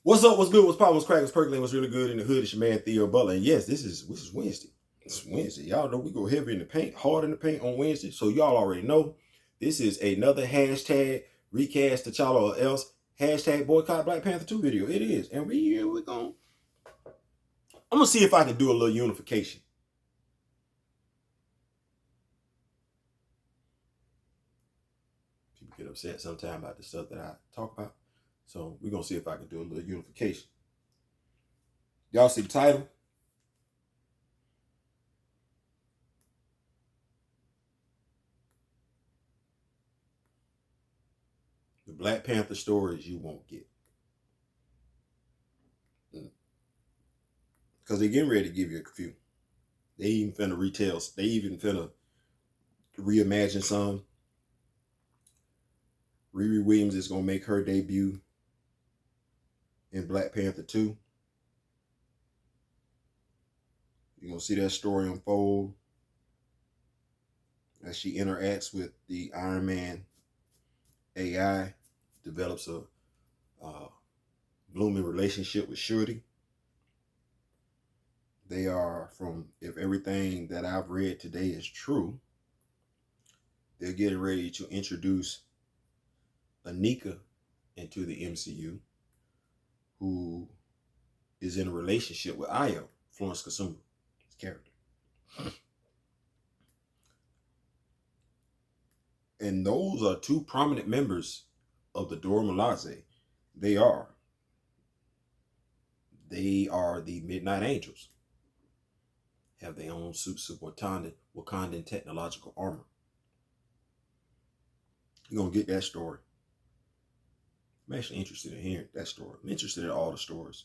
What's up? What's good? What's poppin'? What's cracking? What's percolating? What's really good in the hood? It's your man Theo Butler. And yes, this is Wednesday. It's Wednesday. Y'all know we go heavy in the paint, hard in the paint on Wednesday. So y'all already know this is another hashtag recast T'Challa or else hashtag boycott Black Panther 2 video. It is. And we're going I'm gonna see if I can do a little unification. People get upset sometimes about the stuff that I talk about. So we're gonna see if I can do a little unification. Y'all see the title? The Black Panther stories you won't get. Because they're getting ready to give you a few. They even finna retell. They even finna reimagine some. Riri Williams is gonna make her debut in Black Panther 2. You're gonna see that story unfold as she interacts with the Iron Man AI, develops a blooming relationship with Shuri. They are, from if everything that I've read today is true, they're getting ready to introduce Anika into the MCU, who is in a relationship with Io, Florence Kasumba's character. And those are two prominent members of the Dora Milaje. They are the Midnight Angels. Have their own suits of Wakandan technological armor. You're going to get that story. I'm actually interested in hearing that story. I'm interested in all the stories.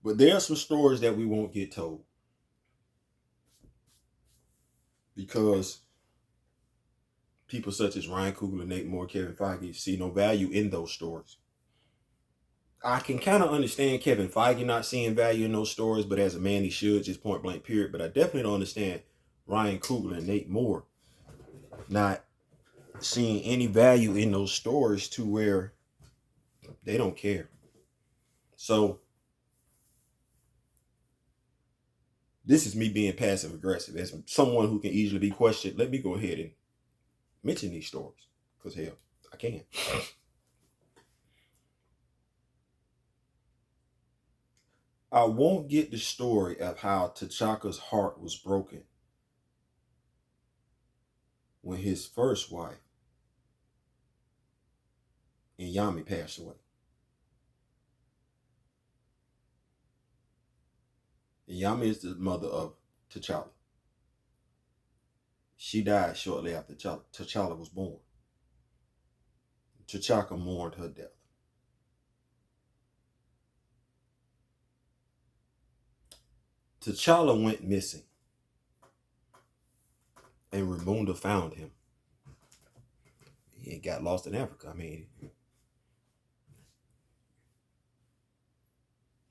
But there are some stories that we won't get told. Because people such as Ryan Coogler, Nate Moore, Kevin Feige see no value in those stories. I can kind of understand Kevin Feige not seeing value in those stories, but as a man, he should, just point blank, period. But I definitely don't understand Ryan Coogler and Nate Moore not seeing any value in those stories to where they don't care. So this is me being passive aggressive. As someone who can easily be questioned, let me go ahead and mention these stories. Because hell, I can. I won't get the story of how T'Chaka's heart was broken when his first wife, Yami, passed away. Yami is the mother of T'Challa. She died shortly after T'Challa was born. T'Chaka mourned her death. T'Challa went missing, and Ramunda found him. He got lost in Africa. I mean,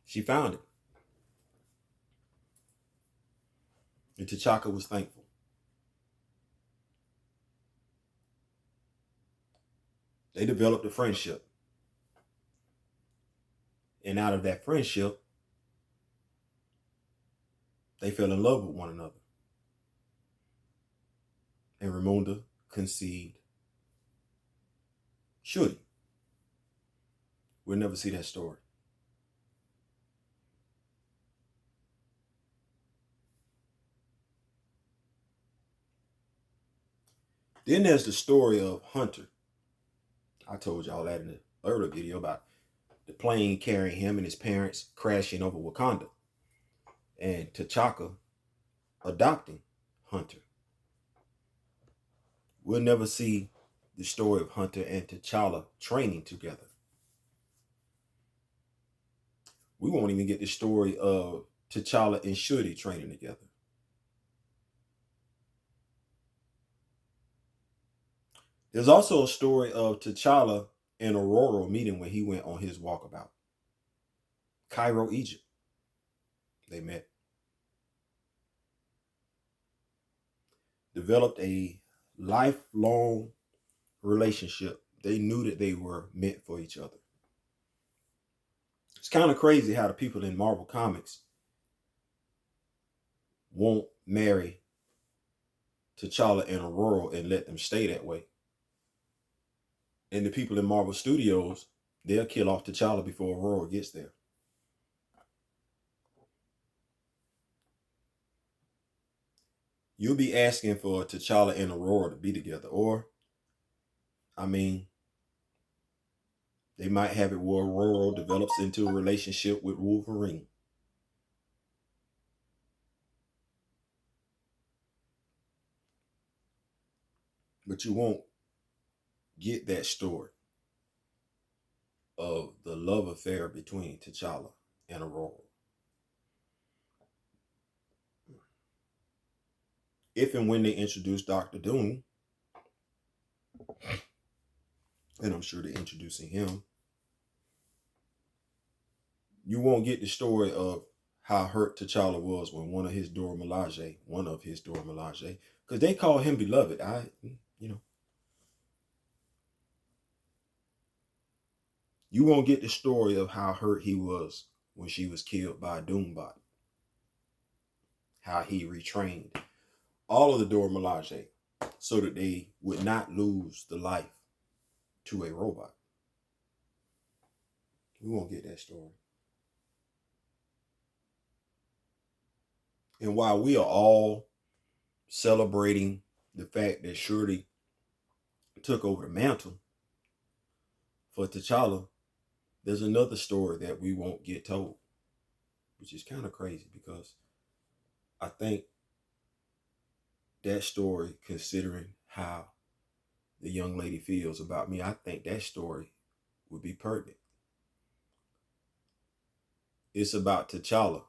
she found him. And T'Chaka was thankful. They developed a friendship. And out of that friendship, they fell in love with one another. And Ramunda conceived Shuri. We'll never see that story. Then there's the story of Hunter. I told y'all that in the earlier video about the plane carrying him and his parents crashing over Wakanda. And T'Chaka adopting Hunter. We'll never see the story of Hunter and T'Challa training together. We won't even get the story of T'Challa and Shuri training together. There's also a story of T'Challa and Aurora meeting when he went on his walkabout. Cairo, Egypt. They met. Developed a lifelong relationship. They knew that they were meant for each other. It's kind of crazy how the people in Marvel Comics won't marry T'Challa and Aurora and let them stay that way. And the people in Marvel Studios, they'll kill off T'Challa before Aurora gets there. You'll be asking for T'Challa and Aurora to be together. Or, I mean, they might have it where Aurora develops into a relationship with Wolverine. But you won't get that story of the love affair between T'Challa and Aurora. If and when they introduce Dr. Doom, and I'm sure they're introducing him, you won't get the story of how hurt T'Challa was when one of his Dora Milaje, because they call him beloved. You won't get the story of how hurt he was when she was killed by a Doombot. How he retrained all of the Dora Milaje so that they would not lose the life to a robot. We won't get that story. And while we are all celebrating the fact that Shuri took over the mantle for T'Challa, there's another story that we won't get told, which is kind of crazy because I think that story, considering how the young lady feels about me, I think that story would be pertinent. It's about T'Challa.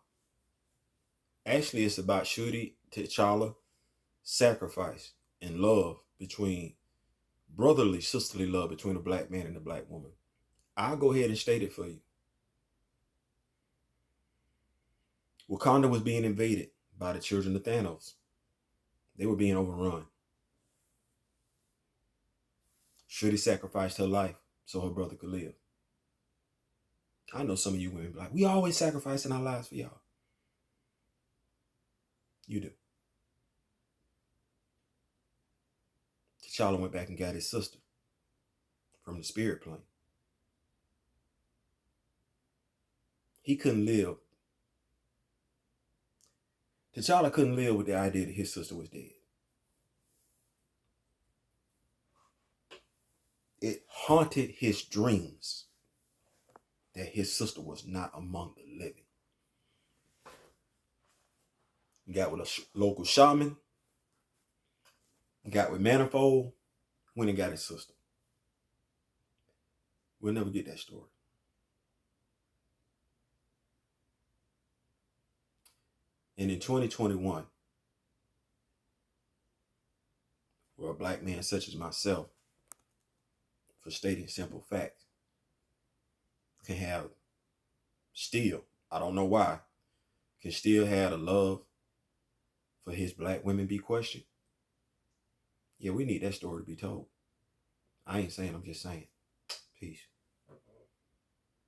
Actually, it's about Shuri, T'Challa, sacrifice, and love between brotherly, sisterly love between a black man and a black woman. I'll go ahead and state it for you. Wakanda was being invaded by the children of Thanos. They were being overrun. Shuri sacrificed her life so her brother could live. I know some of you women be like, we always sacrificing our lives for y'all. You do. T'Challa went back and got his sister from the spirit plane. He couldn't live. T'Challa couldn't live with the idea that his sister was dead. It haunted his dreams that his sister was not among the living. He got with a local shaman, got with Manifold, went and got his sister. We'll never get that story. And in 2021, where a black man such as myself, for stating simple facts, can have still, I don't know why, can still have a love for his black women be questioned. Yeah, we need that story to be told. I ain't saying, I'm just saying. Peace.